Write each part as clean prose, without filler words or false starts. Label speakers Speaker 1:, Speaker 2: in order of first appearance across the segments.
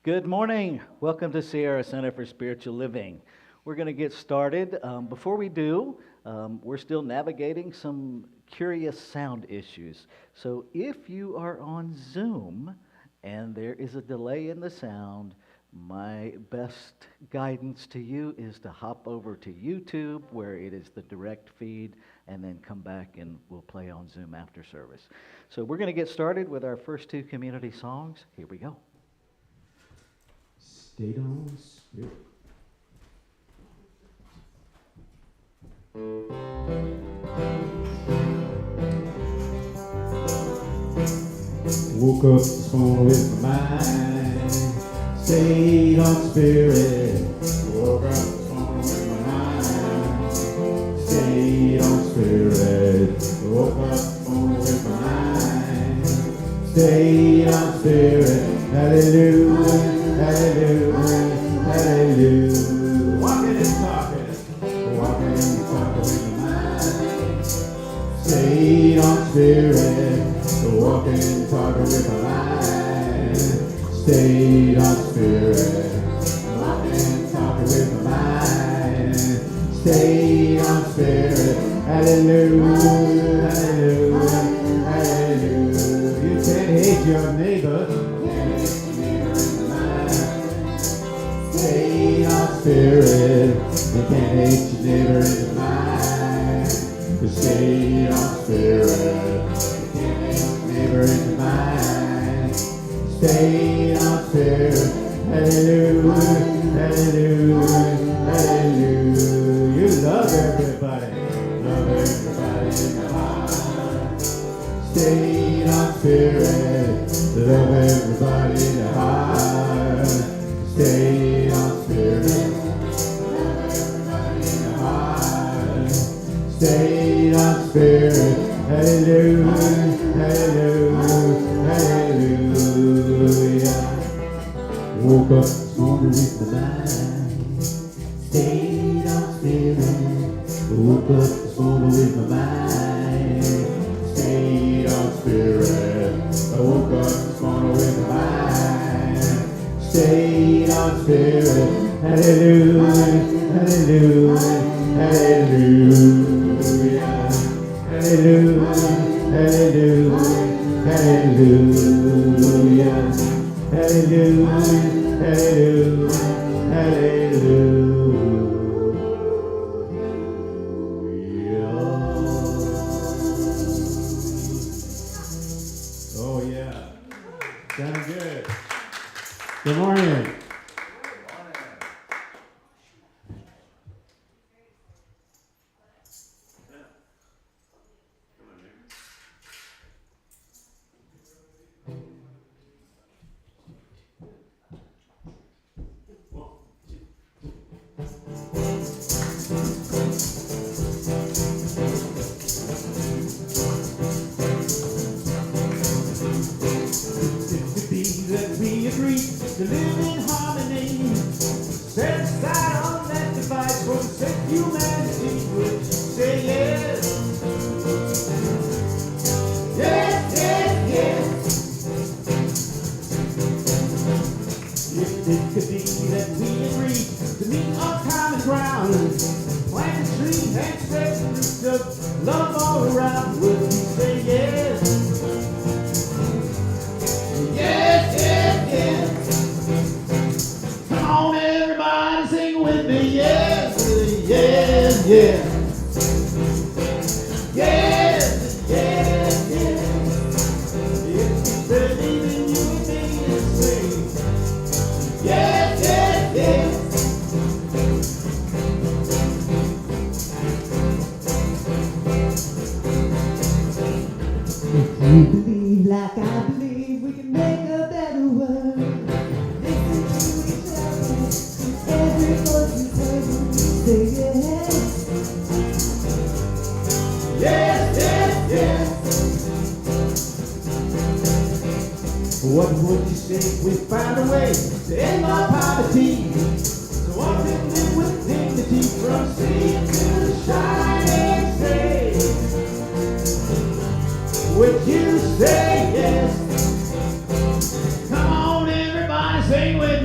Speaker 1: Good morning. Welcome to Sierra Center for Spiritual Living. We're going to get started. Before we do, we're still navigating some curious sound issues. So if you are on Zoom and there is a delay in the sound, my best guidance to you is to hop over to YouTube where it is the direct feed and then come back and we'll play on Zoom after service. So we're going to get started with our first two community songs. Here we go.
Speaker 2: Stayed on Spirit. Woke up this morning with my mind. Stayed on Spirit. Woke up this morning with my mind. Stayed on Spirit. Woke up this morning with my mind. Stayed on Spirit. Hallelujah. Hallelujah, hallelujah. Walking and talking with my mind. Stayed on Spirit. Walking and talking with my mind. Stayed on Spirit. Walking and talking with my mind. Stayed on Spirit. Hallelujah, hallelujah, hallelujah. You can't hate your neighbor. Stayed on Spirit, you can't hate your neighbor in the mind. Stayed on Spirit, you can't hate your neighbor in the mind. Stayed on Spirit, hallelujah, hallelujah, hallelujah. You love everybody in the heart. Stayed on Spirit, love everybody in the heart. Stayed on Spirit, love everybody in the heart. Stayed on Spirit, hallelujah, hallelujah, hallelujah. Woke up this morning with the mind. Stayed on Spirit. Woke up this morning with my mind. Stayed on Spirit. I woke up this morning with my mind. Stayed on Spirit, hallelujah, hallelujah, hallelujah, hallelujah, hallelujah, hallelujah, hallelujah, hallelujah, hallelujah. Oh yeah, sounds good. Good morning. That we agree to live in harmony, set aside all that divides for the sake of humanity. Would you say yes? Yes, yes, yes. If it could be that we agree to meet on common ground, plant a tree and spread the roots of love all around, would you say yes? Yes, yes, yes. Come on, everybody, sing with me. Yes, yes, yes. Yes, yes, yes. If you believe in you and me, and sing. Yes, yes, yes. If you believe like I believe, we can make a better world. Listen to each other, every voice is heard when we say yes. Yes, yes, yes. What would you say if we found a way to end our poverty? So I can live with dignity from sea to the shining sea. Would you say yes? Come on, everybody, sing with me.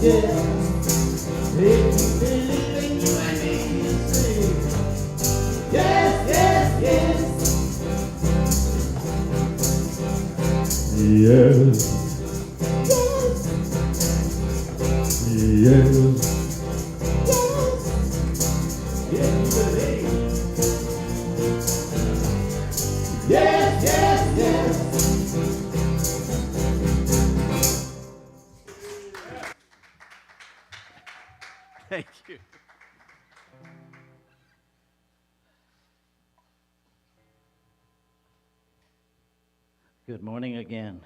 Speaker 2: yes. If you believe in you and me, you say, yes, yes, yes. Yes. Yes. Yes, you believe. Yes, yes, yes.
Speaker 1: Thank you. Good morning again.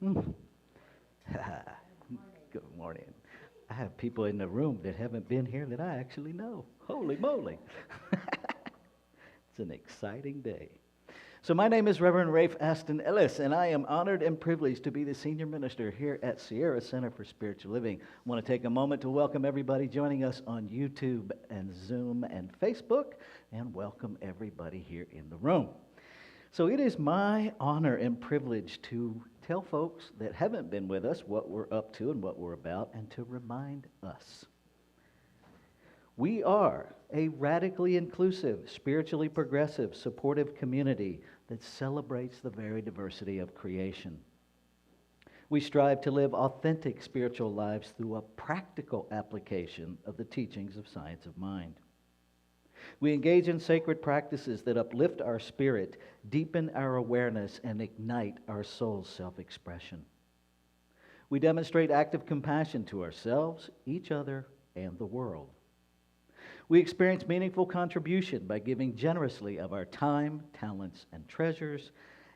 Speaker 1: Good morning. I have people in the room that haven't been here that I actually know. Holy moly. It's an exciting day. So my name is Reverend Rafe Ellis, and I am honored and privileged to be the senior minister here at Sierra Center for Spiritual Living. I want to take a moment to welcome everybody joining us on YouTube and Zoom and Facebook, and welcome everybody here in the room. So it is my honor and privilege to tell folks that haven't been with us what we're up to and what we're about, and to remind us. We are a radically inclusive, spiritually progressive, supportive community that celebrates the very diversity of creation. We strive to live authentic spiritual lives through a practical application of the teachings of science of mind. We engage in sacred practices that uplift our spirit, deepen our awareness, and ignite our soul's self-expression. We demonstrate active compassion to ourselves, each other, and the world. We experience meaningful contribution by giving generously of our time, talents, and treasures,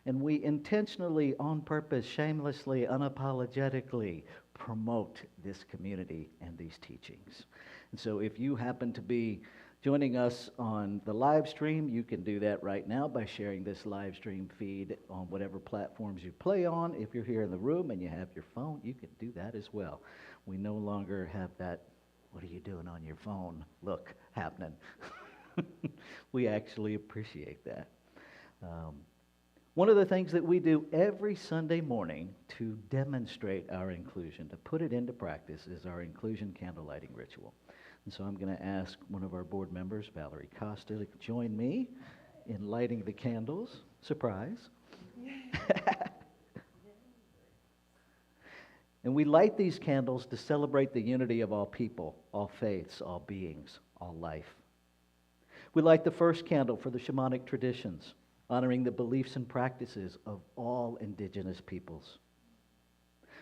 Speaker 1: and we intentionally, on purpose, shamelessly, unapologetically promote this community and these teachings. And so if you happen to be joining us on the live stream, you can do that right now by sharing this live stream feed on whatever platforms you play on. If you're here in the room and you have your phone, you can do that as well. We no longer have that, what are you doing on your phone, look happening. We actually appreciate that. One of the things that we do every Sunday morning to demonstrate our inclusion, to put it into practice, is our inclusion candle lighting ritual. And so I'm going to ask one of our board members, Valerie Costa, to join me in lighting the candles. Surprise. And we light these candles to celebrate the unity of all people, all faiths, all beings, all life. We light the first candle for the shamanic traditions, honoring the beliefs and practices of all indigenous peoples.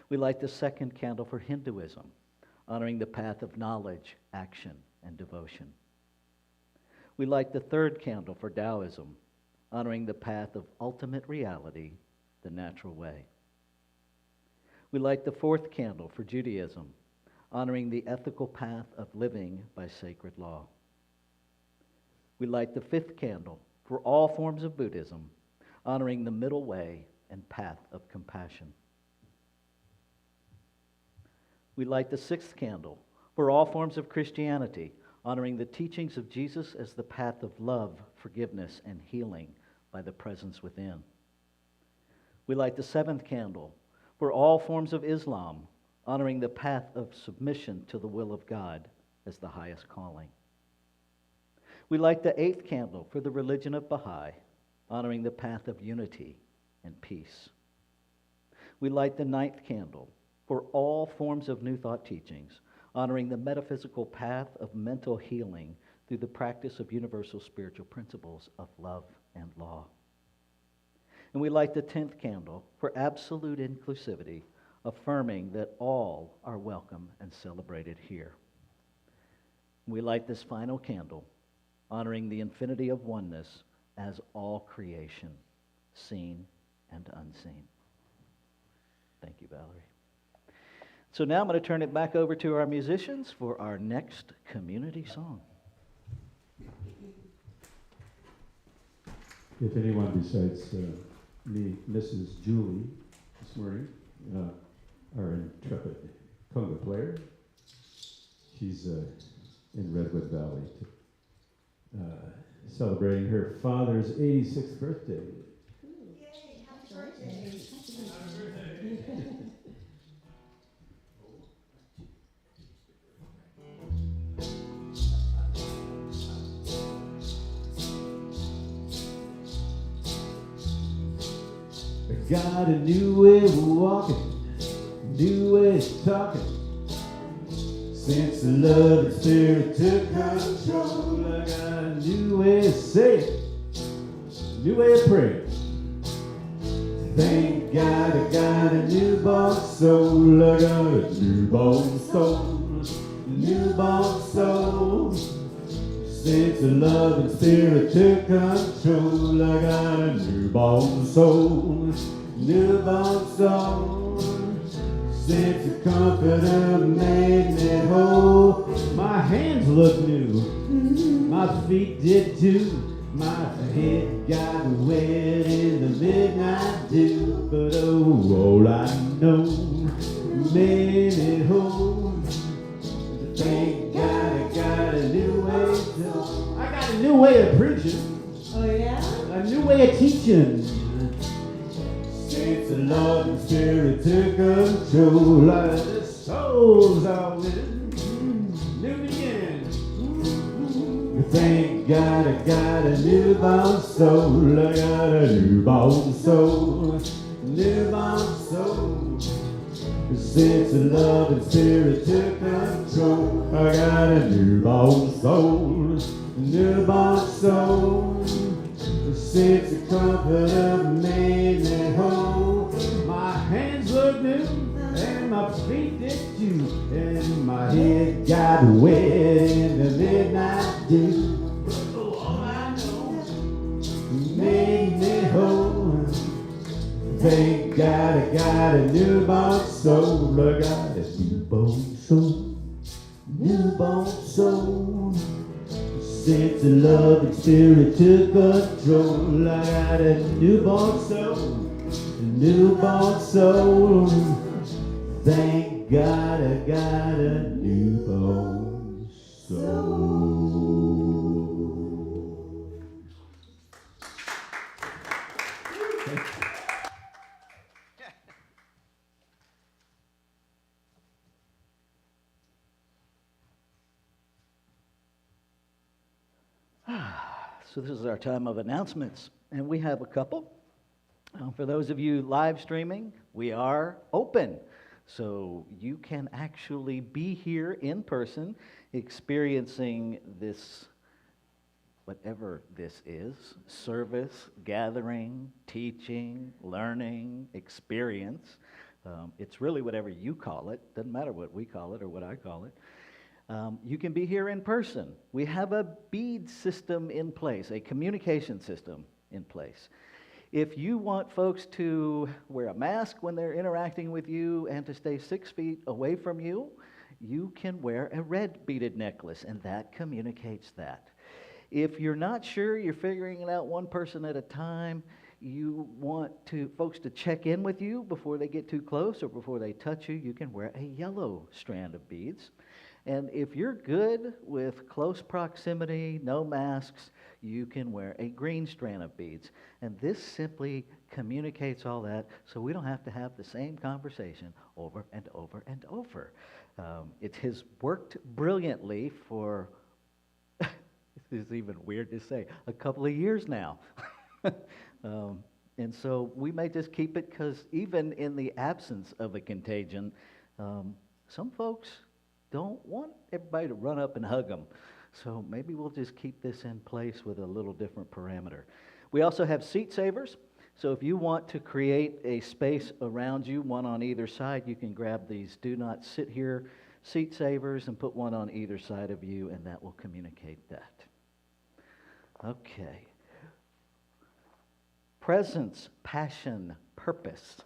Speaker 1: We light the second candle for Hinduism, honoring the path of knowledge, action, and devotion. We light the third candle for Taoism, honoring the path of ultimate reality, the natural way. We light the fourth candle for Judaism, honoring the ethical path of living by sacred law. We light the fifth candle for all forms of Buddhism, honoring the middle way and path of compassion. We light the sixth candle for all forms of Christianity, honoring the teachings of Jesus as the path of love, forgiveness, and healing by the presence within. We light the seventh candle for all forms of Islam, honoring the path of submission to the will of God as the highest calling. We light the eighth candle for the religion of Baha'i, honoring the path of unity and peace. We light the ninth candle for all forms of New Thought teachings, honoring the metaphysical path of mental healing through the practice of universal spiritual principles of love and law. And we light the 10th candle for absolute inclusivity, affirming that all are welcome and celebrated here. We light this final candle, honoring the infinity of oneness as all creation, seen and unseen. Thank you, Valerie. So now I'm going to turn it back over to our musicians for our next community song.
Speaker 2: If anyone besides me, Mrs. Julie, this morning, our intrepid conga player, she's in Redwood Valley celebrating her father's 86th birthday.
Speaker 3: Yay, happy birthday.
Speaker 2: I got a new way of walking, new way of talking. Since the love and spirit took control, I got a new way of saying, new way of praying. Thank God I got a newborn soul. I got a newborn soul, newborn soul. Since the love and spirit took control, I got a newborn soul, newborn soul. Since the comforter made me whole, my hands look new, my feet did too. My head got wet in the midnight dew, but oh, all I know made me whole. Thank God I got a new way to, I got a new way of preaching,
Speaker 3: Oh, yeah?
Speaker 2: a new way of teaching. Since the Lord and Spirit took control, the souls are winning, new beginning. Thank God I got a newborn soul. I got a newborn soul, newborn soul. Since the love and spirit took control, I got a newborn soul, newborn soul. Since the comforter made me whole, my hands look new and my feet did too, and my head got wet in the midnight dew. Oh, all I know made me whole. Thank God I got a newborn soul. I got a newborn soul, newborn soul. Since the love and spirit took control, I got a newborn soul, a newborn soul. Thank God I got a newborn soul.
Speaker 1: So this is our time of announcements, and we have a couple. For those of you live streaming, we are open. So you can actually be here in person experiencing this, whatever this is, service, gathering, teaching, learning, experience. It's really whatever you call it. Doesn't matter what we call it or what I call it. You can be here in person. We have a bead system in place, a communication system in place. If you want folks to wear a mask when they're interacting with you and to stay 6 feet away from you, you can wear a red beaded necklace, and that communicates that. If you're not sure, you're figuring it out one person at a time, you want folks to check in with you before they get too close or before they touch you, you can wear a yellow strand of beads. And if you're good with close proximity, no masks, you can wear a green strand of beads. And this simply communicates all that so we don't have to have the same conversation over and over and over. It has worked brilliantly for, this is even weird to say, a couple of years now. And so we may just keep it because even in the absence of a contagion, some folks don't want everybody to run up and hug them. So maybe we'll just keep this in place with a little different parameter. We also have seat savers. So if you want to create a space around you, one on either side, you can grab these do not sit here seat savers and put one on either side of you, and that will communicate that. Okay. Presence, passion, purpose.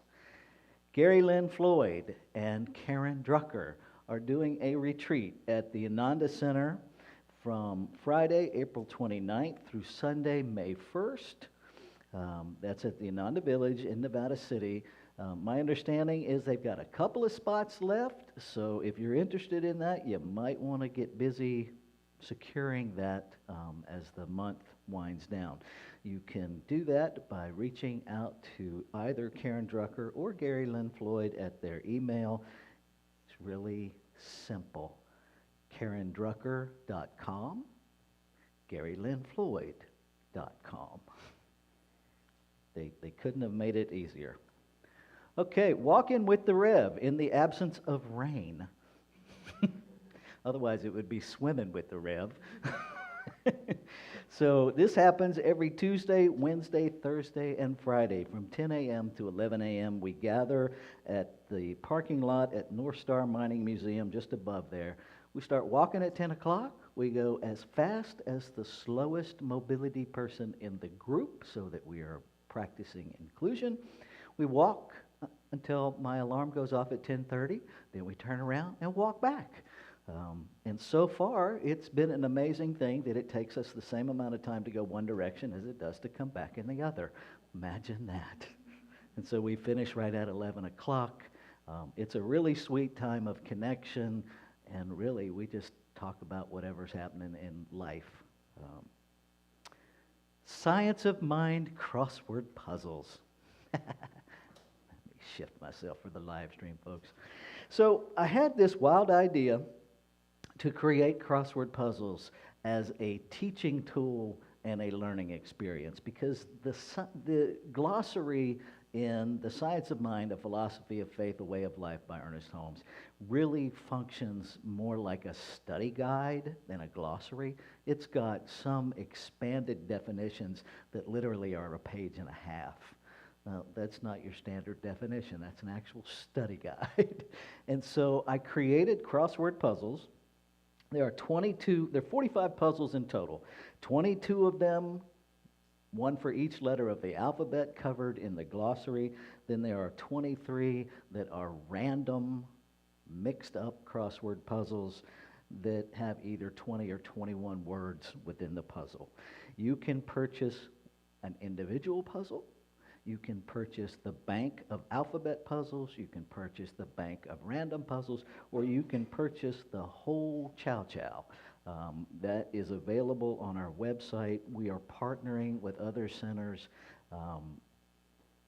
Speaker 1: Gary Lynn Floyd and Karen Drucker are doing a retreat at the Ananda Center from Friday, April 29th through Sunday, May 1st. That's at the Ananda Village in Nevada City. My understanding is they've got a couple of spots left, so if you're interested in that, you might want to get busy securing that as the month winds down. You can do that by reaching out to either Karen Drucker or Gary Lynn Floyd at their email. It's really simple. KarenDrucker.com, GaryLynnFloyd.com. They couldn't have made it easier. Okay, walking with the Rev in the absence of rain. Otherwise, it would be swimming with the Rev. So this happens every Tuesday, Wednesday, Thursday, and Friday from 10 a.m. to 11 a.m. We gather at the parking lot at North Star Mining Museum just above there. We start walking at 10 o'clock. We go as fast as the slowest mobility person in the group so that we are practicing inclusion. We walk until my alarm goes off at 10:30. Then we turn around and walk back. And so far, it's been an amazing thing that it takes us the same amount of time to go one direction as it does to come back in the other. Imagine that. And so we finish right at 11 o'clock. It's a really sweet time of connection, and really we just talk about whatever's happening in life. Science of mind crossword puzzles. Let me shift myself for the live stream, folks. So I had this wild idea to create crossword puzzles as a teaching tool and a learning experience, because the glossary in The Science of Mind, A Philosophy of Faith, A Way of Life by Ernest Holmes really functions more like a study guide than a glossary. It's got some expanded definitions that literally are a page and a half. Now, that's not your standard definition. That's an actual study guide. And so I created crossword puzzles. There are 45 puzzles in total. 22 of them, one for each letter of the alphabet, covered in the glossary. Then there are 23 that are random, mixed up crossword puzzles that have either 20 or 21 words within the puzzle. You can purchase an individual puzzle. You can purchase the bank of alphabet puzzles, you can purchase the bank of random puzzles, or you can purchase the whole chow chow. That is available on our website. We are partnering with other centers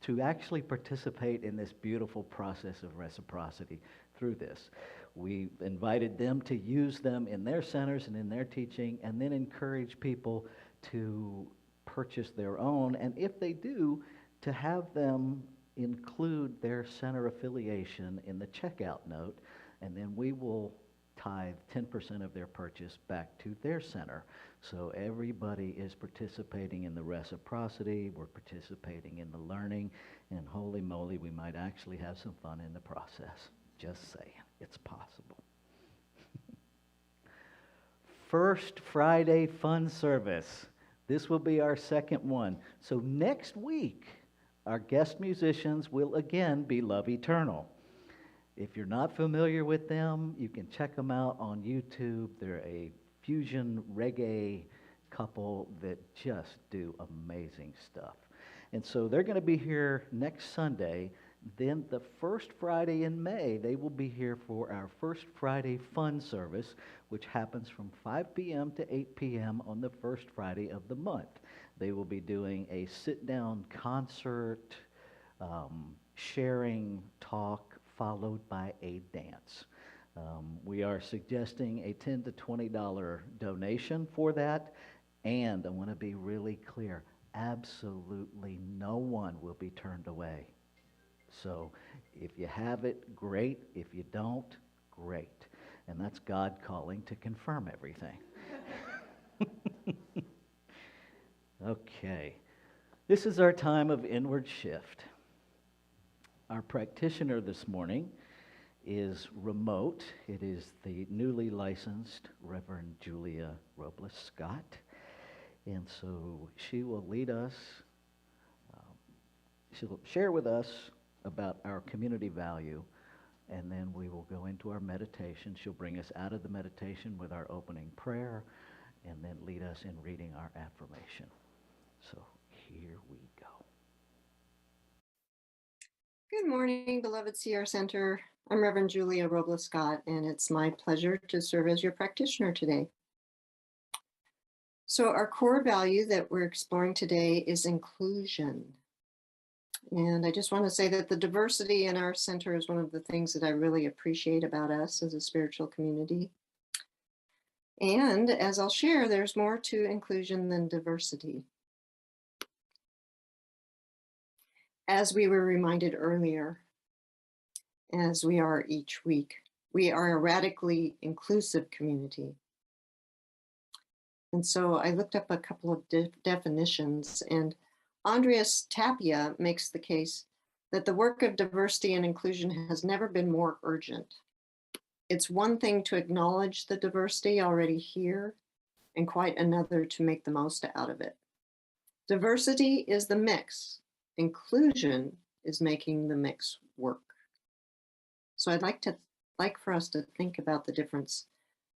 Speaker 1: to actually participate in this beautiful process of reciprocity through this. We invited them to use them in their centers and in their teaching, and then encourage people to purchase their own, and if they do, to have them include their center affiliation in the checkout note, and then we will tithe 10% of their purchase back to their center. So everybody is participating in the reciprocity, we're participating in the learning, and holy moly, we might actually have some fun in the process. Just saying, it's possible. First Friday fun service. This will be our second one. So next week, our guest musicians will again be Love Eternal. If you're not familiar with them, you can check them out on YouTube. They're a fusion reggae couple that just do amazing stuff. And so they're going to be here next Sunday. Then the first Friday in May, they will be here for our First Friday Fun Service, which happens from 5 p.m. to 8 p.m. on the first Friday of the month. They will be doing a sit-down concert, sharing talk, followed by a dance. We are suggesting a $10 to $20 donation for that, and I want to be really clear, absolutely no one will be turned away. So if you have it, great. If you don't, great. And that's God calling to confirm everything. Okay. This is our time of inward shift. Our practitioner this morning is remote. It is the newly licensed Reverend Julia Robles Scott. And so she will lead us, she'll share with us about our community value, and then we will go into our meditation. She'll bring us out of the meditation with our opening prayer, and then lead us in reading our affirmation. So here we go.
Speaker 4: Good morning, beloved CR Center. I'm Reverend Julia Robles Scott, and it's my pleasure to serve as your practitioner today. So our core value that we're exploring today is inclusion. And I just want to say that the diversity in our center is one of the things that I really appreciate about us as a spiritual community. And as I'll share, there's more to inclusion than diversity. As we were reminded earlier, as we are each week, we are a radically inclusive community. And so I looked up a couple of definitions, and Andreas Tapia makes the case that the work of diversity and inclusion has never been more urgent. It's one thing to acknowledge the diversity already here, and quite another to make the most out of it. Diversity is the mix. Inclusion is making the mix work. So I'd like for us to think about the difference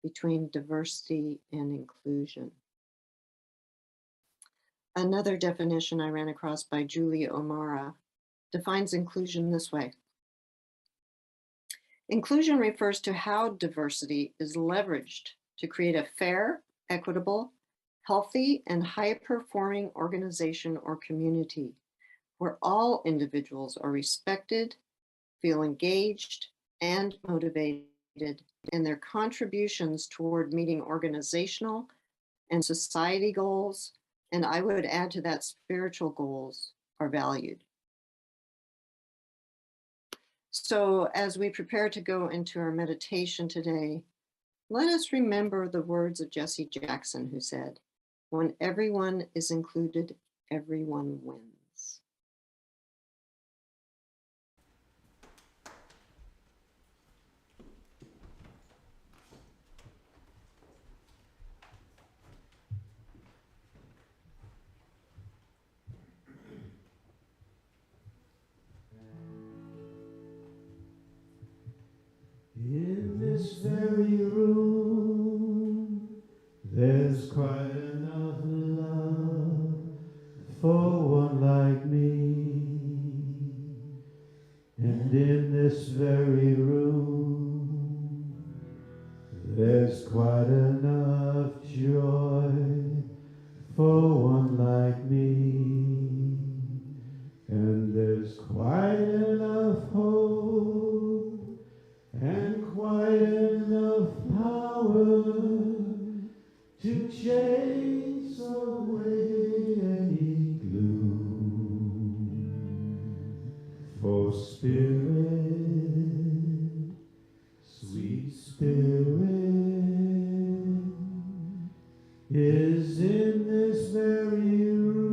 Speaker 4: between diversity and inclusion. Another definition I ran across by Julie O'Mara defines inclusion this way. Inclusion refers to how diversity is leveraged to create a fair, equitable, healthy, and high-performing organization or community where all individuals are respected, feel engaged, and motivated, and their contributions toward meeting organizational and society goals, and I would add to that spiritual goals, are valued. So as we prepare to go into our meditation today, let us remember the words of Jesse Jackson, who said, "When everyone is included, everyone wins."
Speaker 2: In this very room, there's quite enough love for one like me. And in this very room, there's quite enough joy for one like me. And there's quite enough hope and quite enough power to chase away any gloom. For Spirit, sweet Spirit, is in this very room.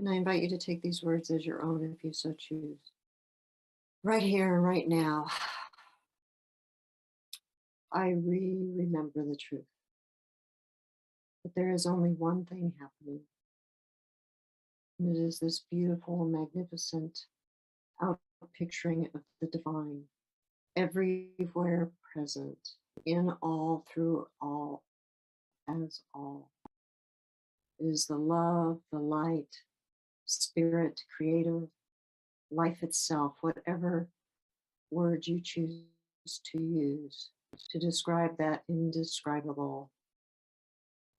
Speaker 4: And I invite you to take these words as your own if you so choose. Right here and right now, I remember the truth that there is only one thing happening, and it is this beautiful, magnificent outpicturing of the divine, everywhere present, in all, through all, as all. It is the love, the light, spirit, creator, life itself, whatever word you choose to use to describe that indescribable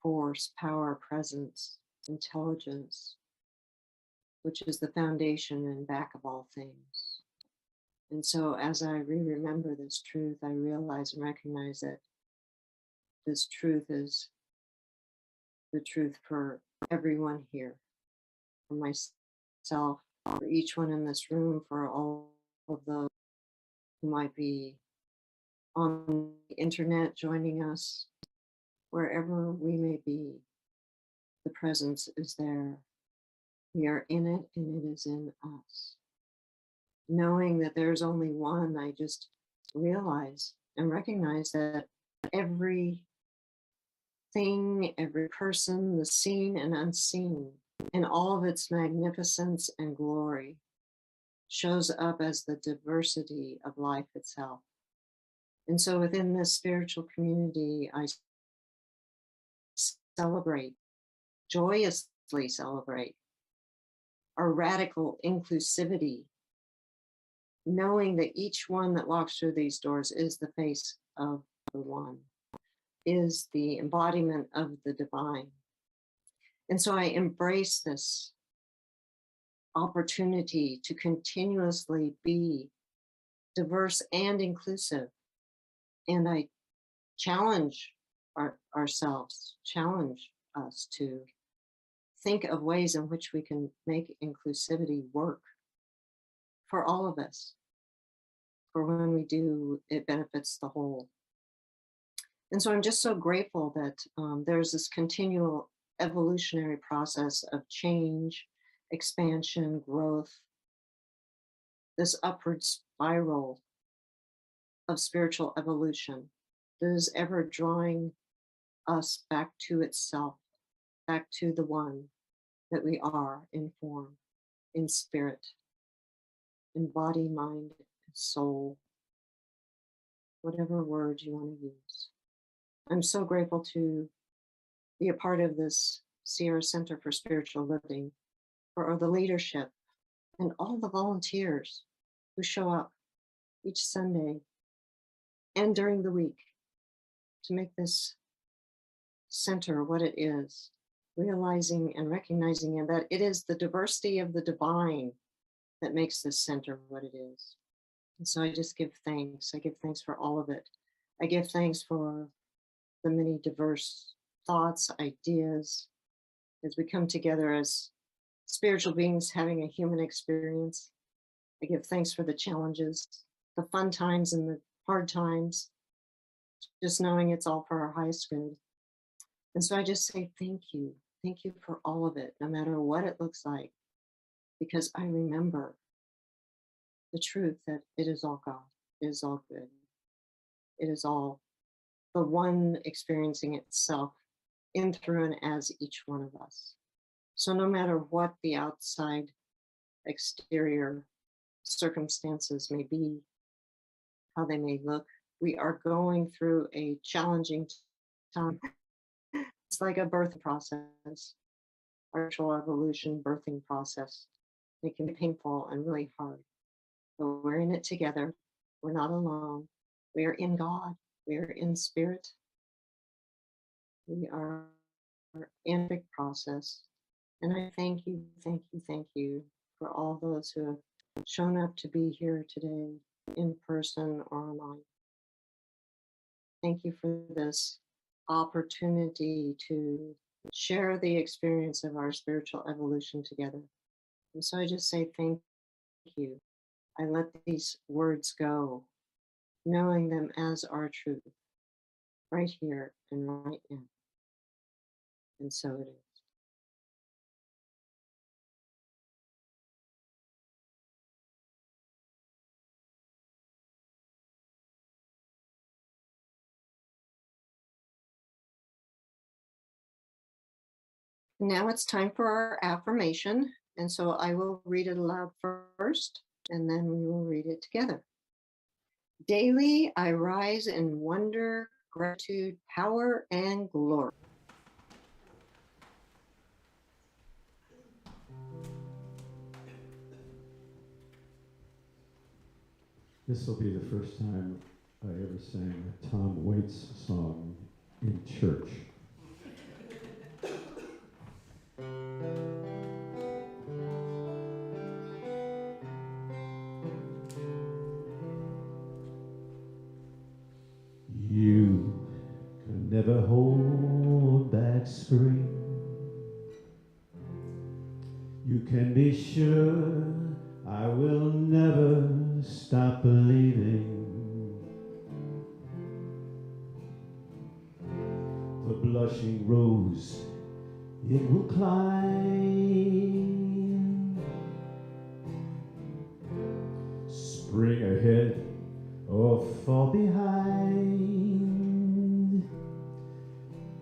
Speaker 4: force, power, presence, intelligence, which is the foundation and back of all things. And so as I remember this truth, I realize and recognize that this truth is the truth for everyone here, for myself, for each one in this room, for all of those who might be on the internet joining us, wherever we may be. The presence is there. We are in it and it is in us. Knowing that there's only one, I just realize and recognize that every thing, every person, the seen and unseen, in all of its magnificence and glory, shows up as the diversity of life itself. And so within this spiritual community, I celebrate, joyously celebrate our radical inclusivity, knowing that each one that walks through these doors is the face of the one, is the embodiment of the divine. And so I embrace this opportunity to continuously be diverse and inclusive. And I challenge ourselves, challenge us to think of ways in which we can make inclusivity work for all of us. For when we do, it benefits the whole. And so I'm just so grateful that there's this continual evolutionary process of change, expansion, growth, this upward spiral of spiritual evolution that is ever drawing us back to itself, back to the one that we are in form, in spirit, in body, mind, soul, whatever word you want to use. I'm so grateful to be a part of this Sierra Center for Spiritual Living, for the leadership and all the volunteers who show up each Sunday and during the week to make this center what it is, realizing and recognizing that it is the diversity of the divine that makes this center what it is. And so I just give thanks. I give thanks for all of it. I give thanks for the many diverse thoughts, ideas, as we come together as spiritual beings having a human experience. I give thanks for the challenges, the fun times and the hard times, just knowing it's all for our highest good. And so I just say thank you. Thank you for all of it, no matter what it looks like, because I remember the truth that it is all God, it is all good, it is all the one experiencing itself in, through, and as each one of us. So no matter what the outside exterior circumstances may be, how they may look, we are going through a challenging time. It's like a birth process, spiritual evolution, birthing process. It can be painful and really hard, but we're in it together. We're not alone. We are in God. We are in spirit. We are in a big process. And I thank you, thank you, thank you for all those who have shown up to be here today in person or online. Thank you for this opportunity to share the experience of our spiritual evolution together. And so I just say thank you. I let these words go, knowing them as our truth, right here and right now. And so it is. Now it's time for our affirmation. And so I will read it aloud first, and then we will read it together. Daily, I rise in wonder, gratitude, power, and glory.
Speaker 2: This will be the first time I ever sang a Tom Waits song in church. You can never hold back spring. You can be sure I will never stop believing. The blushing rose, it will climb. Spring ahead or fall behind.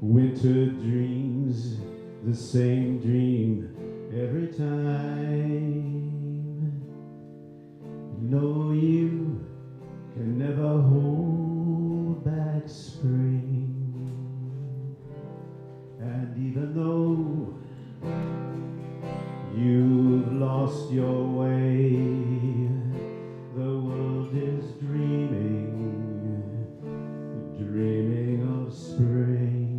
Speaker 2: Winter dreams the same dream every time. No, you can never hold back spring. And even though you've lost your way, the world is dreaming of spring.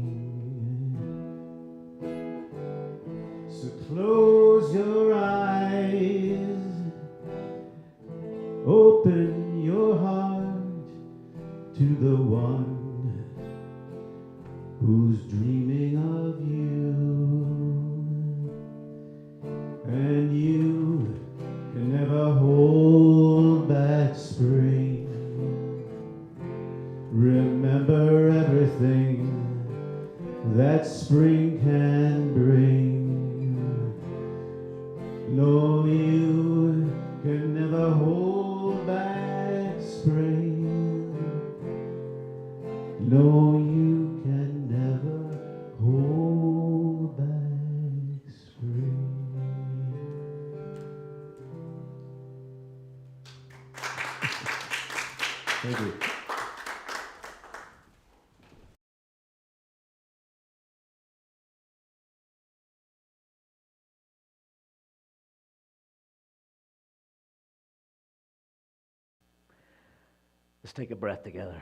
Speaker 2: So close your eyes, open your heart to the one who's dreaming of you. And you can never hold back spring. Remember everything that spring can bring. No, you can never hold back spring. No, you can never hold back spring. Thank you.
Speaker 1: Let's take a breath together.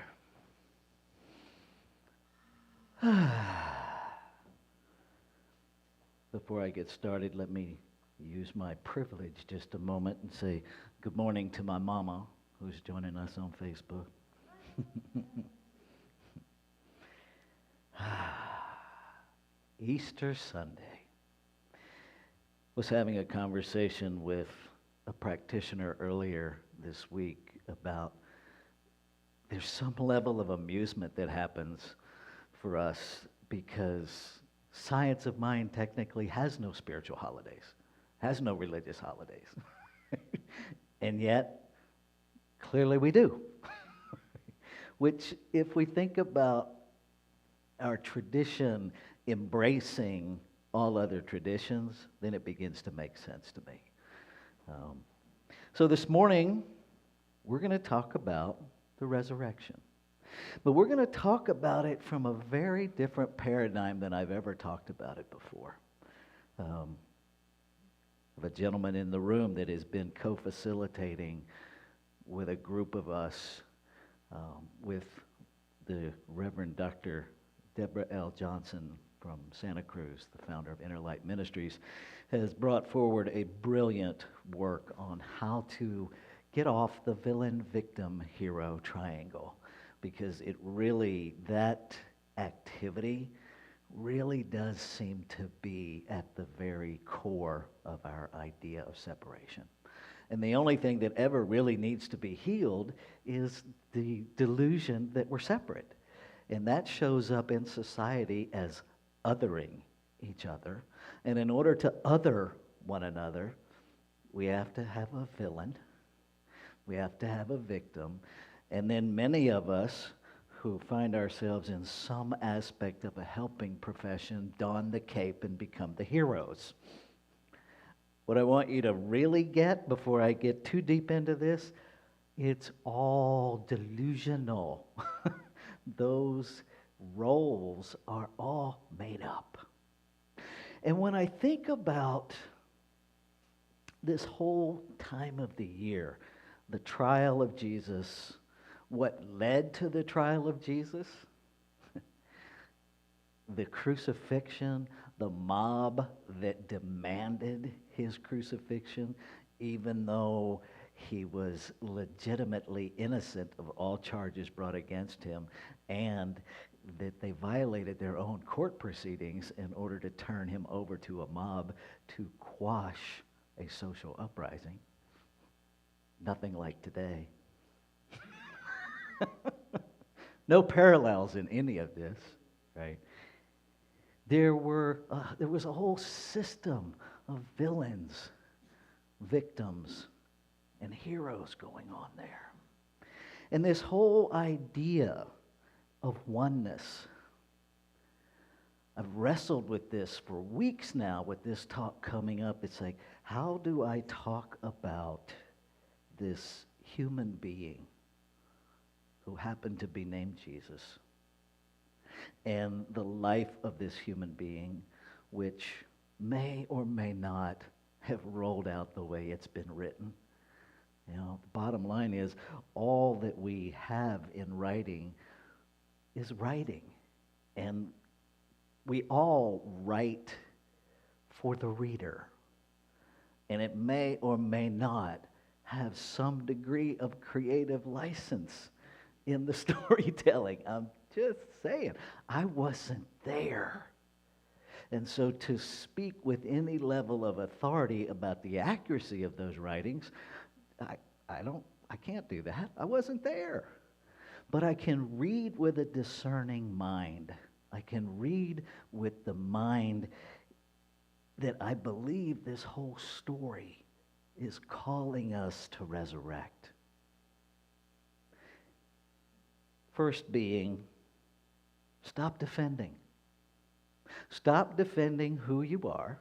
Speaker 1: Before I get started, let me use my privilege just a moment and say good morning to my mama, who's joining us on Facebook. Easter Sunday. Was having a conversation with a practitioner earlier this week about there's some level of amusement that happens for us because science of mind technically has no spiritual holidays, has no religious holidays. And yet, clearly we do. Which, if we think about our tradition embracing all other traditions, then it begins to make sense to me. So this morning, we're going to talk about the resurrection. But we're going to talk about it from a very different paradigm than I've ever talked about it before. Of a gentleman in the room that has been co-facilitating with a group of us, with the Reverend Dr. Deborah L. Johnson from Santa Cruz, the founder of Inner Light Ministries, has brought forward a brilliant work on how to get off the villain-victim-hero triangle, because it really, that activity really does seem to be at the very core of our idea of separation. And the only thing that ever really needs to be healed is the delusion that we're separate. And that shows up in society as othering each other. And in order to other one another, we have to have a villain. We have to have a victim. And then many of us who find ourselves in some aspect of a helping profession don the cape and become the heroes. What I want you to really get before I get too deep into this, it's all delusional. Those roles are all made up. And when I think about this whole time of the year, the trial of Jesus, what led to the trial of Jesus? The crucifixion, the mob that demanded his crucifixion, even though he was legitimately innocent of all charges brought against him, and that they violated their own court proceedings in order to turn him over to a mob to quash a social uprising. Nothing like today. No parallels in any of this, right? There was a whole system of villains, victims, and heroes going on there. And this whole idea of oneness, I've wrestled with this for weeks now with this talk coming up. It's like, how do I talk about this human being who happened to be named Jesus and the life of this human being, which may or may not have rolled out the way it's been written? You know, the bottom line is all that we have in writing is writing. And we all write for the reader. And it may or may not have some degree of creative license in the storytelling. I'm just saying, I wasn't there. And so to speak with any level of authority about the accuracy of those writings, I can't do that. I wasn't there. But I can read with a discerning mind. I can read with the mind that I believe this whole story is calling us to resurrect. First being, stop defending. Stop defending who you are.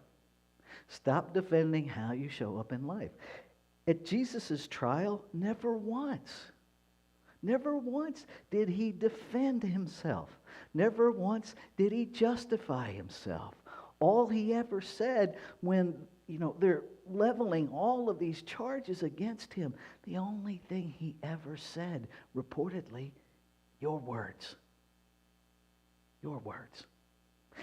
Speaker 1: Stop defending how you show up in life. At Jesus' trial, never once did he defend himself. Never once did he justify himself. All he ever said when, they're leveling all of these charges against him, the only thing he ever said, reportedly, your words. Your words.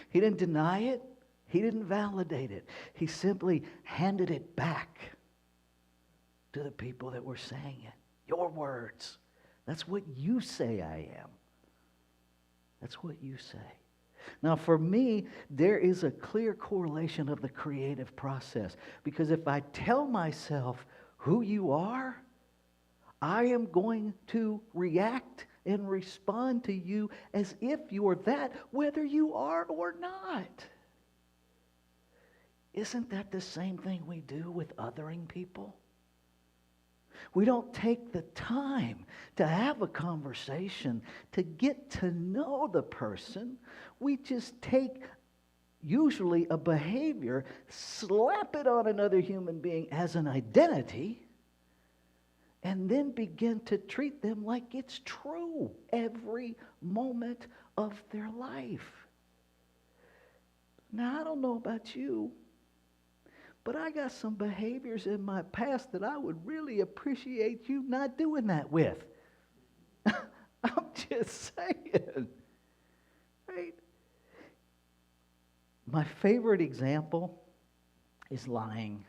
Speaker 1: He didn't deny it. He didn't validate it. He simply handed it back to the people that were saying it. Your words. That's what you say I am. That's what you say. Now, for me, there is a clear correlation of the creative process. Because if I tell myself who you are, I am going to react and respond to you as if you are that, whether you are or not. Isn't that the same thing we do with othering people? We don't take the time to have a conversation, to get to know the person. We just take usually a behavior, slap it on another human being as an identity, and then begin to treat them like it's true every moment of their life. Now, I don't know about you, but I got some behaviors in my past that I would really appreciate you not doing that with. I'm just saying. Right? My favorite example is lying.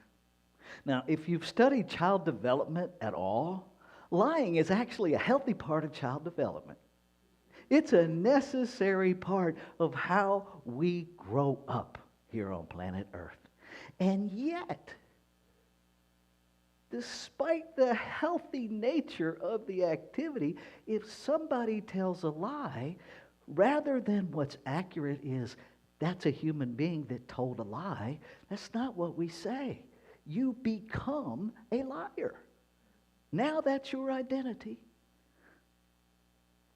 Speaker 1: Now, if you've studied child development at all, lying is actually a healthy part of child development. It's a necessary part of how we grow up here on planet Earth. And yet, despite the healthy nature of the activity, if somebody tells a lie, rather than what's accurate is, that's a human being that told a lie, that's not what we say. You become a liar. Now that's your identity.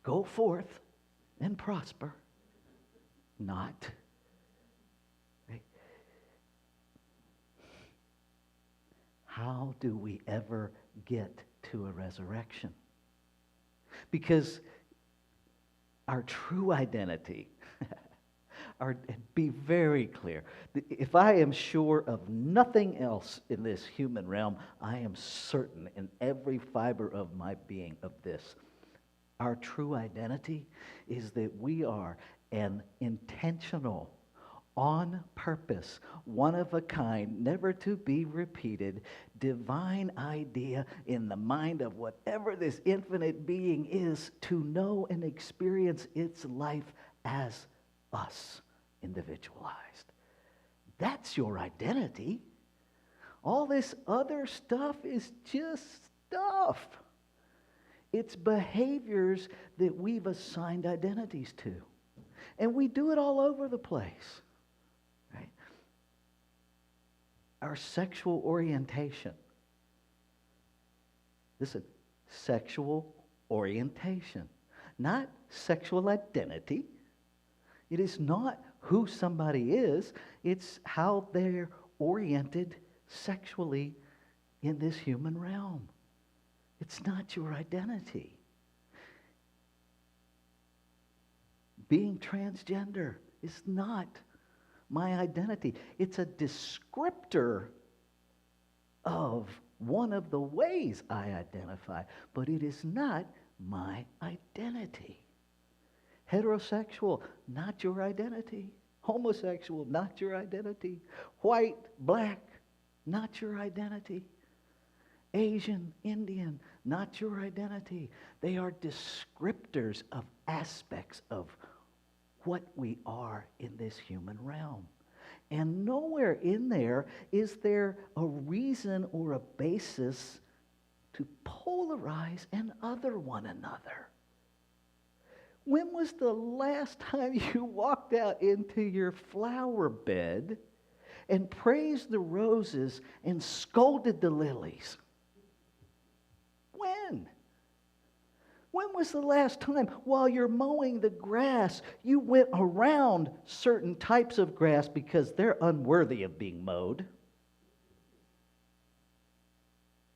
Speaker 1: Go forth and prosper. Not. Right? How do we ever get to a resurrection? Because our true identity, be very clear. If I am sure of nothing else in this human realm, I am certain in every fiber of my being of this. Our true identity is that we are an intentional, on purpose, one of a kind, never to be repeated, divine idea in the mind of whatever this infinite being is, to know and experience its life as us, individualized. That's your identity. All this other stuff is just stuff. It's behaviors that we've assigned identities to. And we do it all over the place. Right? Our sexual orientation. Listen, sexual orientation. Not sexual identity. It is not who somebody is. It's how they're oriented sexually in this human realm. It's not your identity. Being transgender is not my identity. It's a descriptor of one of the ways I identify, but it is not my identity. Heterosexual, not your identity. Homosexual, not your identity. White, black, not your identity. Asian, Indian, not your identity. They are descriptors of aspects of what we are in this human realm. And nowhere in there is there a reason or a basis to polarize and other one another. When was the last time you walked out into your flower bed and praised the roses and scolded the lilies? When? When was the last time while you're mowing the grass, you went around certain types of grass because they're unworthy of being mowed?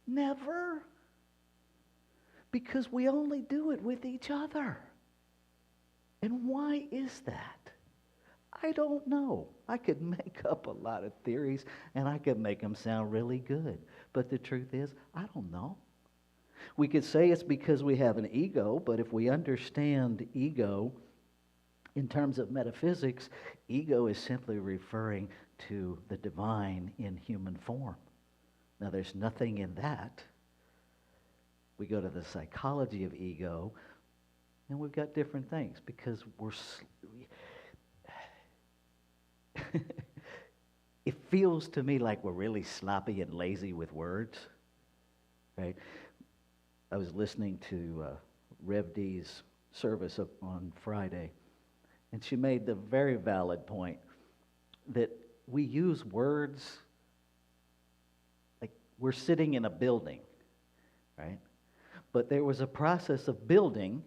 Speaker 1: Never. Because we only do it with each other. And why is that? I don't know. I could make up a lot of theories and I could make them sound really good. But the truth is, I don't know. We could say it's because we have an ego, but if we understand ego in terms of metaphysics, ego is simply referring to the divine in human form. Now, there's nothing in that. We go to the psychology of ego, and we've got different things because it feels to me like we're really sloppy and lazy with words, right? I was listening to Rev D's service on Friday, and she made the very valid point that we use words like we're sitting in a building, right? But there was a process of building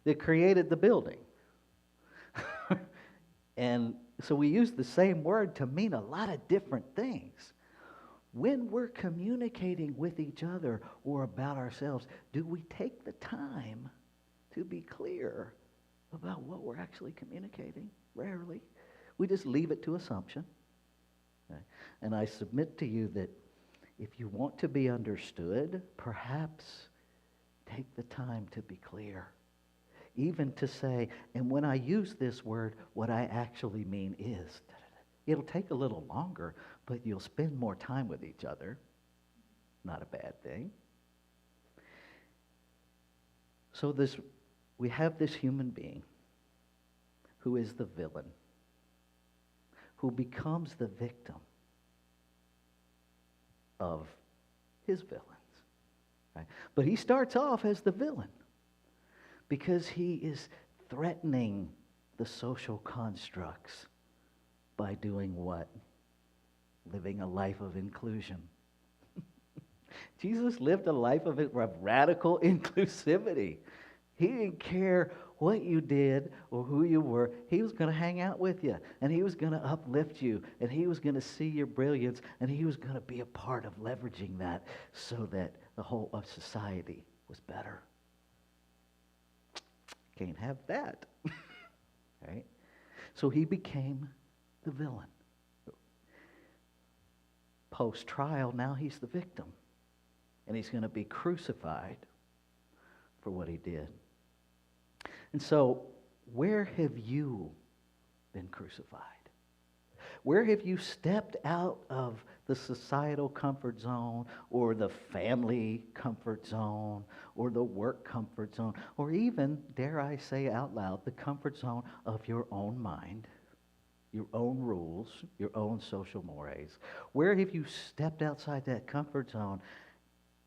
Speaker 1: that created the building. And so we use the same word to mean a lot of different things. When we're communicating with each other or about ourselves, do we take the time to be clear about what we're actually communicating? Rarely. We just leave it to assumption. Okay? And I submit to you that if you want to be understood, perhaps take the time to be clear. Even to say, and when I use this word, what I actually mean is, it'll take a little longer, but you'll spend more time with each other. Not a bad thing. So we have this human being who is the villain, who becomes the victim of his villains. Right? But he starts off as the villain because he is threatening the social constructs by doing what? Living a life of inclusion. Jesus lived a life of radical inclusivity. He didn't care what you did or who you were. He was going to hang out with you, and he was going to uplift you, and he was going to see your brilliance, and he was going to be a part of leveraging that so that the whole of society was better. Can't have that. Right? So he became the villain. Post-trial, now he's the victim. And he's going to be crucified for what he did. And so, where have you been crucified? Where have you stepped out of the societal comfort zone, or the family comfort zone, or the work comfort zone, or even, dare I say out loud, the comfort zone of your own mind, your own rules, your own social mores? Where have you stepped outside that comfort zone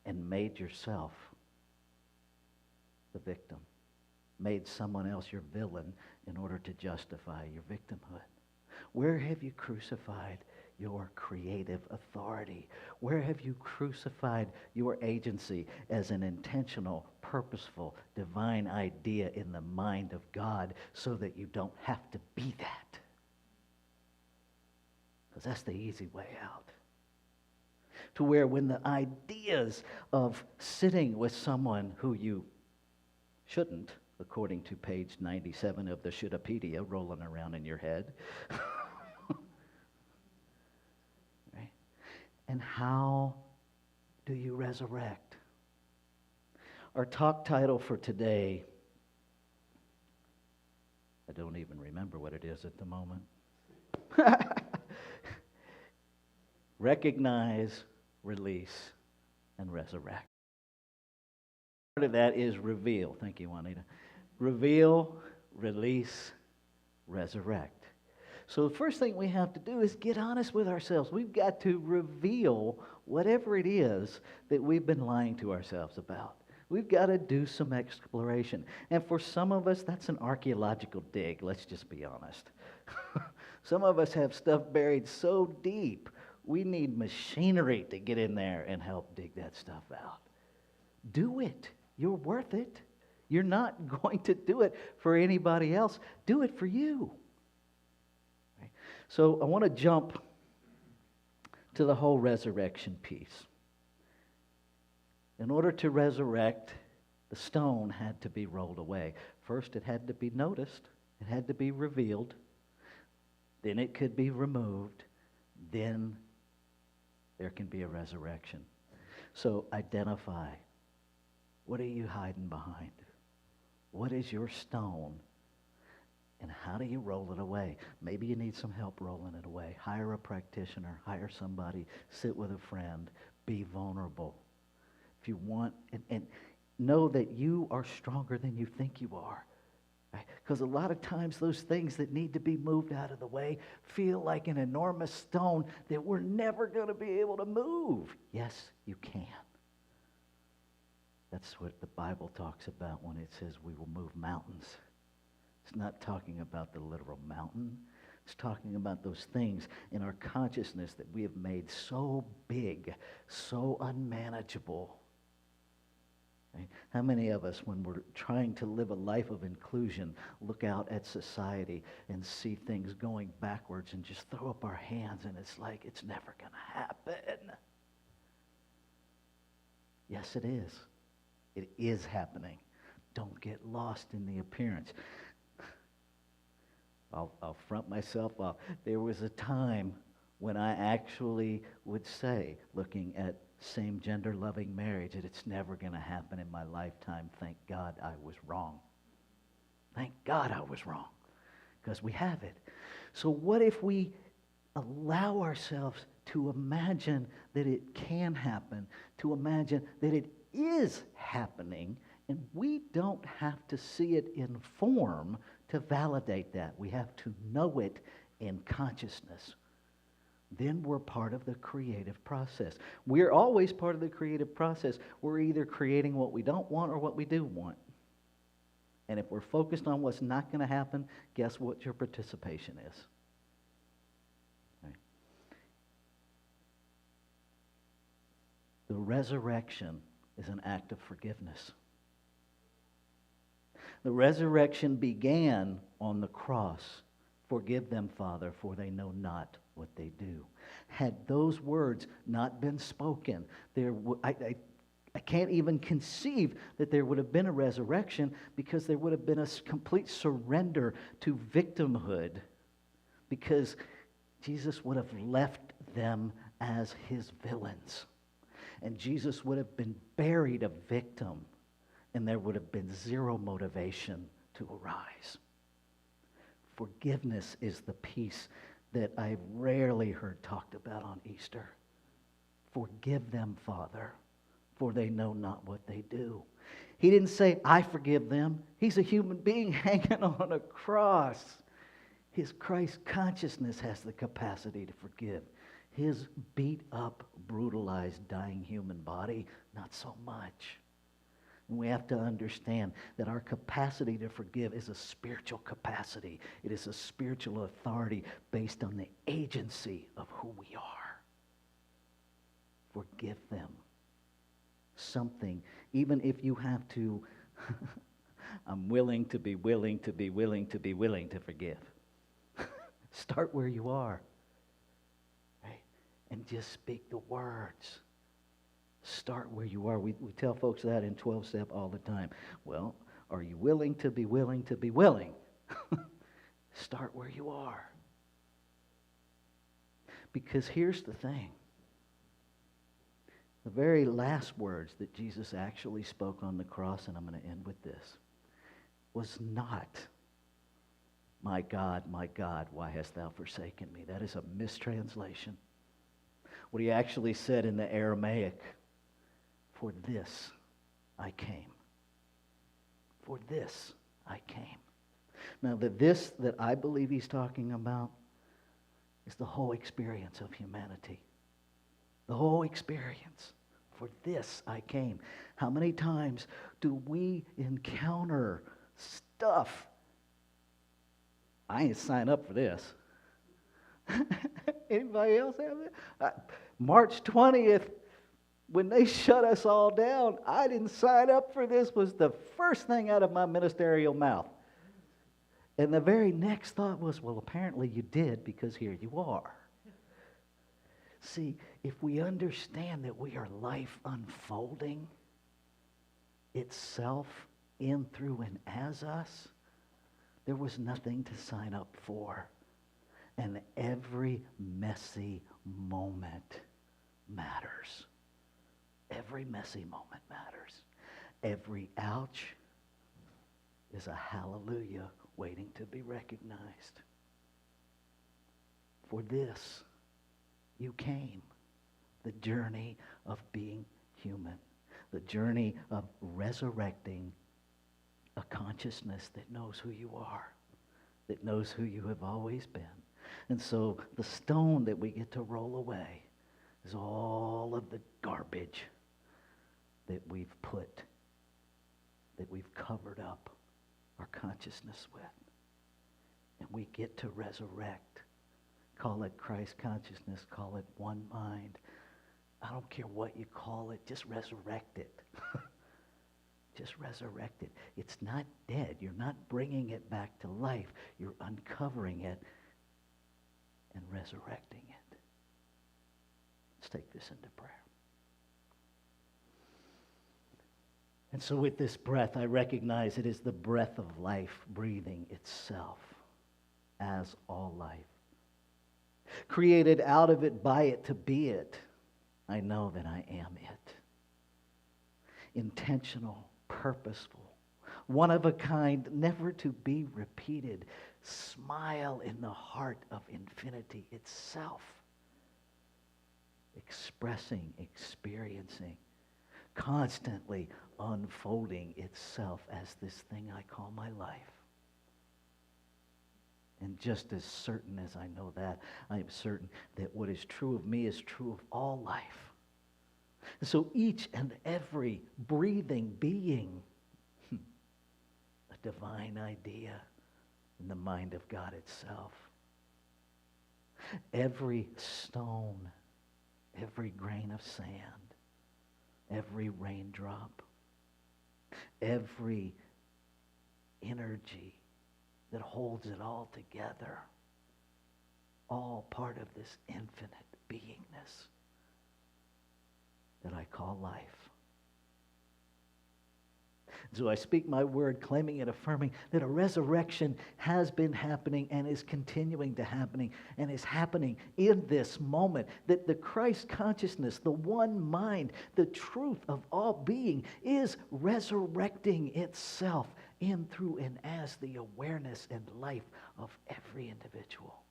Speaker 1: and made yourself the victim? Made someone else your villain in order to justify your victimhood? Where have you crucified your creative authority? Where have you crucified your agency as an intentional, purposeful, divine idea in the mind of God so that you don't have to be that? Because that's the easy way out. To where when the ideas of sitting with someone who you shouldn't, according to page 97 of the Shouldapedia rolling around in your head. Right? And how do you resurrect? Our talk title for today, I don't even remember what it is at the moment. Recognize, release, and resurrect. Part of that is reveal. Thank you, Juanita. Reveal, release, resurrect. So the first thing we have to do is get honest with ourselves. We've got to reveal whatever it is that we've been lying to ourselves about. We've got to do some exploration. And for some of us, that's an archaeological dig. Let's just be honest. Some of us have stuff buried so deep, we need machinery to get in there and help dig that stuff out. Do it. You're worth it. You're not going to do it for anybody else. Do it for you. Right? So I want to jump to the whole resurrection piece. In order to resurrect, the stone had to be rolled away. First, it had to be noticed. It had to be revealed. Then it could be removed. Then there can be a resurrection. So identify. What are you hiding behind? What is your stone? And how do you roll it away? Maybe you need some help rolling it away. Hire a practitioner. Hire somebody. Sit with a friend. Be vulnerable. If you want, and know that you are stronger than you think you are. Right? Because a lot of times those things that need to be moved out of the way feel like an enormous stone that we're never going to be able to move. Yes, you can. That's what the Bible talks about when it says we will move mountains. It's not talking about the literal mountain. It's talking about those things in our consciousness that we have made so big, so unmanageable. Right? How many of us, when we're trying to live a life of inclusion, look out at society and see things going backwards and just throw up our hands and it's like, it's never going to happen? Yes, it is. It is happening. Don't get lost in the appearance. I'll front myself off. There was a time when I actually would say, looking at same-gender loving marriage, that it's never going to happen in my lifetime. Thank God I was wrong. Thank God I was wrong. Because we have it. So what if we allow ourselves to imagine that it can happen, to imagine that it is happening, and we don't have to see it in form to validate that. We have to know it in consciousness. Then we're part of the creative process. We're always part of the creative process. We're either creating what we don't want or what we do want. And if we're focused on what's not going to happen, guess what your participation is? Right? The resurrection is an act of forgiveness. The resurrection began on the cross. Forgive them, Father, for they know not what they do. Had those words not been spoken, I can't even conceive that there would have been a resurrection, because there would have been a complete surrender to victimhood, because Jesus would have left them as his villains. And Jesus would have been buried a victim, and there would have been zero motivation to arise. Forgiveness is the peace that I've rarely heard talked about on Easter. Forgive them, Father, for they know not what they do. He didn't say, I forgive them. He's a human being hanging on a cross. His Christ consciousness has the capacity to forgive. His beat up, brutalized, dying human body, not so much. And we have to understand that our capacity to forgive is a spiritual capacity. It is a spiritual authority based on the agency of who we are. Forgive them. Something, even if you have to, I'm willing to be willing to be willing to be willing to forgive. Start where you are, right? And just speak the words. Start where you are. We tell folks that in 12-step all the time. Well, are you willing to be willing to be willing? Start where you are. Because here's the thing. The very last words that Jesus actually spoke on the cross, and I'm going to end with this, was not, my God, why hast thou forsaken me? That is a mistranslation. What he actually said in the Aramaic, for this I came. For this I came. Now, this that I believe he's talking about is the whole experience of humanity. The whole experience. For this I came. How many times do we encounter stuff? I ain't signed up for this. Anybody else have it? March 20th, when they shut us all down, I didn't sign up for this, was the first thing out of my ministerial mouth. And the very next thought was, well, apparently you did, because here you are. See, if we understand that we are life unfolding itself in, through, and as us, there was nothing to sign up for. And every messy moment matters. Every messy moment matters. Every ouch is a hallelujah waiting to be recognized. For this you came. The journey of being human. The journey of resurrecting a consciousness that knows who you are. That knows who you have always been. And so the stone that we get to roll away is all of the garbage that we've put, that we've covered up our consciousness with. And we get to resurrect. Call it Christ consciousness, call it one mind. I don't care what you call it, just resurrect it. Just resurrect it. It's not dead. You're not bringing it back to life. You're uncovering it and resurrecting it. Let's take this into prayer. And so with this breath, I recognize it is the breath of life breathing itself as all life. Created out of it, by it, to be it. I know that I am it. Intentional, purposeful, one of a kind, never to be repeated. Smile in the heart of infinity itself. Expressing, experiencing, constantly unfolding itself as this thing I call my life. And just as certain as I know that, I am certain that what is true of me is true of all life. And so each and every breathing being, a divine idea in the mind of God itself. Every stone, every grain of sand, every raindrop, every energy that holds it all together. All part of this infinite beingness that I call life. So I speak my word, claiming and affirming that a resurrection has been happening and is continuing to happening and is happening in this moment. That the Christ consciousness, the one mind, the truth of all being is resurrecting itself in, through, and as the awareness and life of every individual.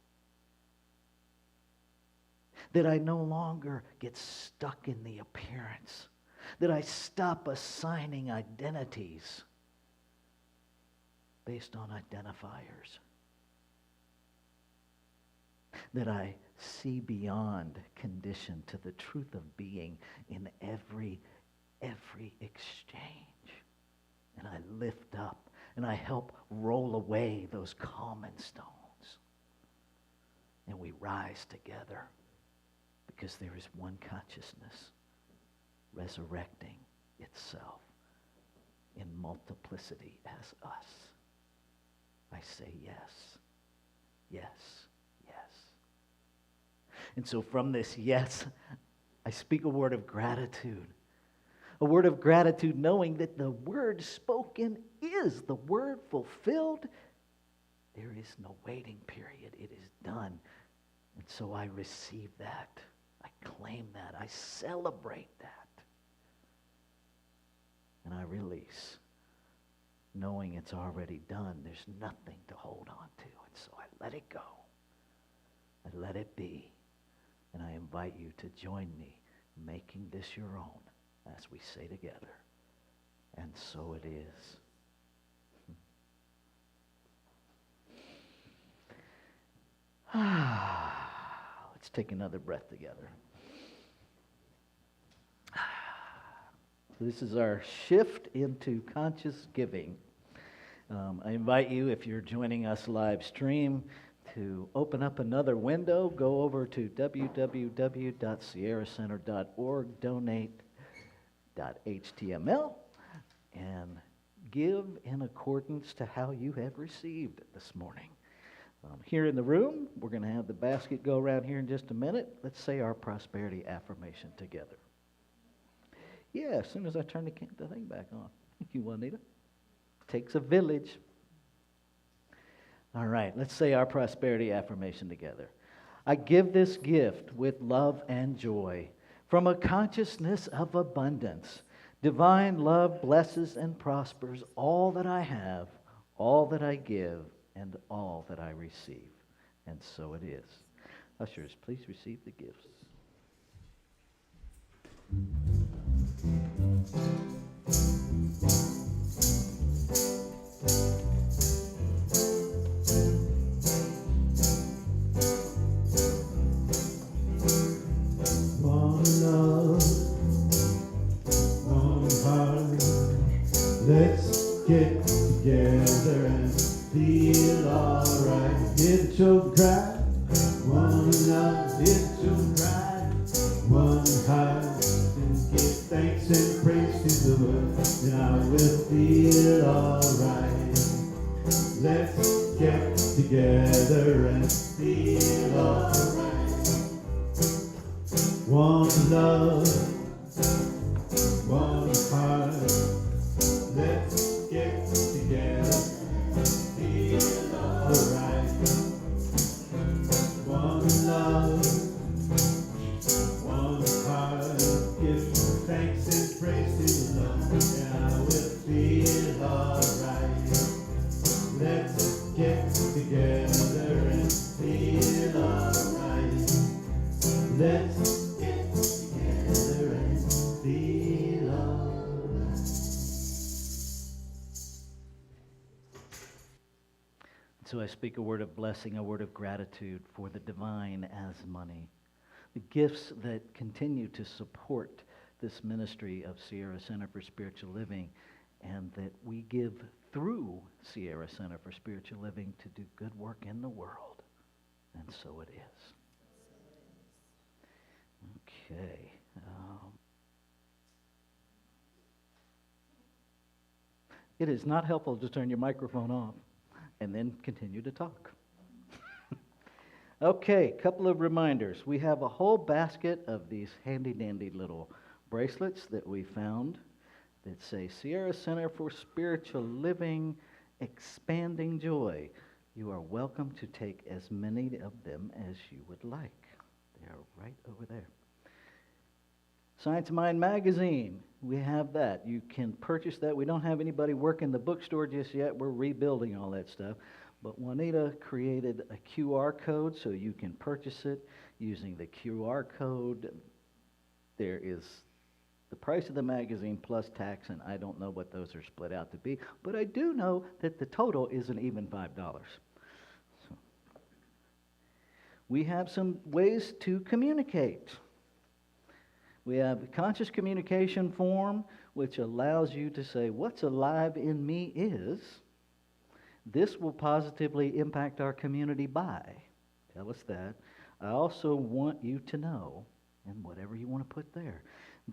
Speaker 1: That I no longer get stuck in the appearance. That I stop assigning identities based on identifiers. That I see beyond condition to the truth of being in every exchange. And I lift up and I help roll away those common stones. And we rise together because there is one consciousness resurrecting itself in multiplicity as us. I say yes, yes, yes. And so from this yes, I speak a word of gratitude. A word of gratitude knowing that the word spoken is the word fulfilled. There is no waiting period. It is done. And so I receive that. I claim that. I celebrate that. And I release, knowing it's already done. There's nothing to hold on to. And so I let it go. I let it be. And I invite you to join me in making this your own as we say together, and so it is. Let's take another breath together. This is our shift into conscious giving. I invite you, if you're joining us live stream, to open up another window. Go over to www.sierracenter.org, donate.html, and give in accordance to how you have received this morning. Here in the room, we're going to have the basket go around here in just a minute. Let's say our prosperity affirmation together. Yeah, as soon as I turn the thing back on. Thank you, Juanita. Takes a village. All right, let's say our prosperity affirmation together. I give this gift with love and joy from a consciousness of abundance. Divine love blesses and prospers all that I have, all that I give, and all that I receive. And so it is. Ushers, please receive the gifts.
Speaker 2: One love, one heart. Let's get together and feel alright. It will cry. One love, it will cry. One heart. Give thanks and praise to the Lord, and I will feel alright. Let's get together and feel alright. One love, one heart. Let's get together and feel alright. One love, one heart. Give thanks and praise to the Lord, and I will feel alright. Let's get together and feel alright. Let's get together and feel alright.
Speaker 1: So I speak a word of blessing, a word of gratitude for the divine as money. The gifts that continue to support this ministry of Sierra Center for Spiritual Living, and that we give through Sierra Center for Spiritual Living to do good work in the world. And so it is. Okay. It is not helpful to turn your microphone off and then continue to talk. Okay, couple of reminders. We have a whole basket of these handy-dandy little bracelets that we found that say Sierra Center for Spiritual Living, Expanding Joy. You are welcome to take as many of them as you would like. They are right over there. Science of Mind magazine, we have that. You can purchase that. We don't have anybody working the bookstore just yet. We're rebuilding all that stuff. But Juanita created a QR code so you can purchase it using the QR code. There is the price of the magazine plus tax, and I don't know what those are split out to be, but I do know that the total isn't even $5. So, we have some ways to communicate. We have a conscious communication form, which allows you to say, what's alive in me is. This will positively impact our community by. Tell us that. I also want you to know, and whatever you want to put there.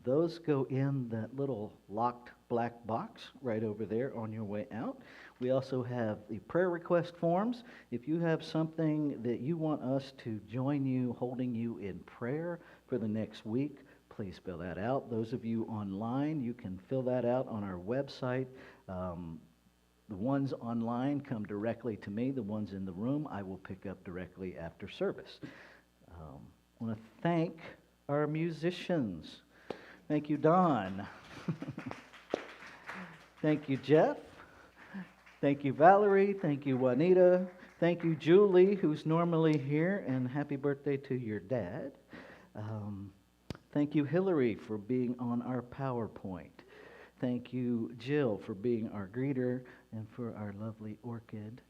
Speaker 1: Those go in that little locked black box right over there on your way out. We also have the prayer request forms. If you have something that you want us to join you, holding you in prayer for the next week, please fill that out. Those of you online, you can fill that out on our website. The ones online come directly to me. The ones in the room, I will pick up directly after service. I want to thank our musicians. Thank you, Don. Thank you, Jeff. Thank you, Valerie. Thank you, Juanita. Thank you, Julie, who's normally here, and happy birthday to your dad. Thank you, Hillary, for being on our PowerPoint. Thank you, Jill, for being our greeter and for our lovely orchid.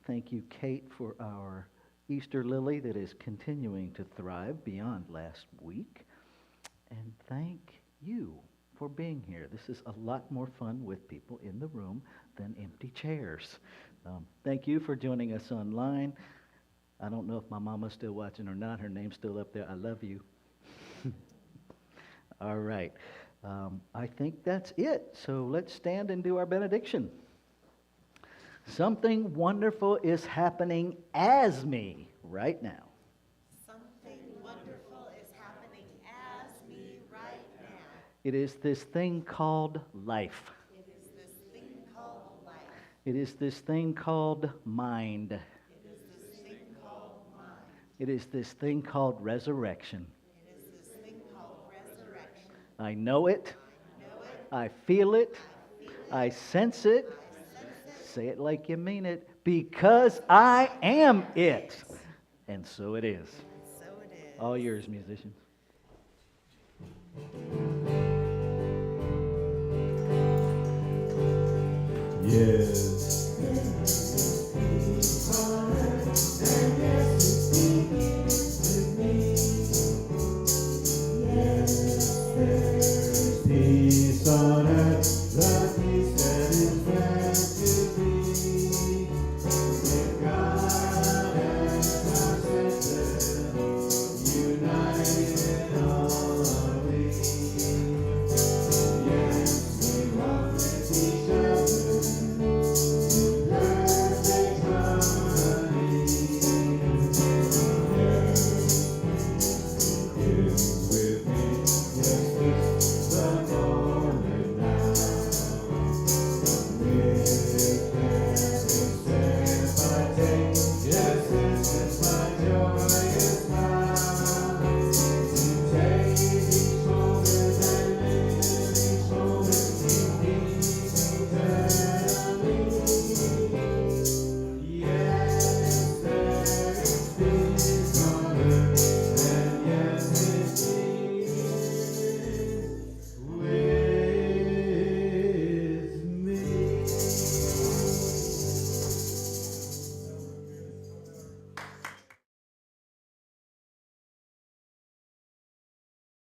Speaker 1: Thank you, Kate, for our Easter lily that is continuing to thrive beyond last week. And thank you for being here. This is a lot more fun with people in the room than empty chairs. Thank you for joining us online. I don't know if my mama's still watching or not. Her name's still up there. I love you. All right. I think that's it. So let's stand and do our benediction. Something wonderful is happening as me right now.
Speaker 3: Something wonderful is happening as me right now.
Speaker 1: It is this thing called life.
Speaker 3: It is this thing called life.
Speaker 1: It is this thing called mind.
Speaker 3: It is this thing called mind.
Speaker 1: It is this thing called resurrection.
Speaker 3: It is this thing called resurrection.
Speaker 1: I know it.
Speaker 3: I know it.
Speaker 1: I feel it.
Speaker 3: I feel it.
Speaker 1: I sense it.
Speaker 3: I sense it.
Speaker 1: Say it like you mean it. Because I am it. And so it is.
Speaker 3: So it is.
Speaker 1: All yours, musicians.
Speaker 2: Yes. Peace on earth.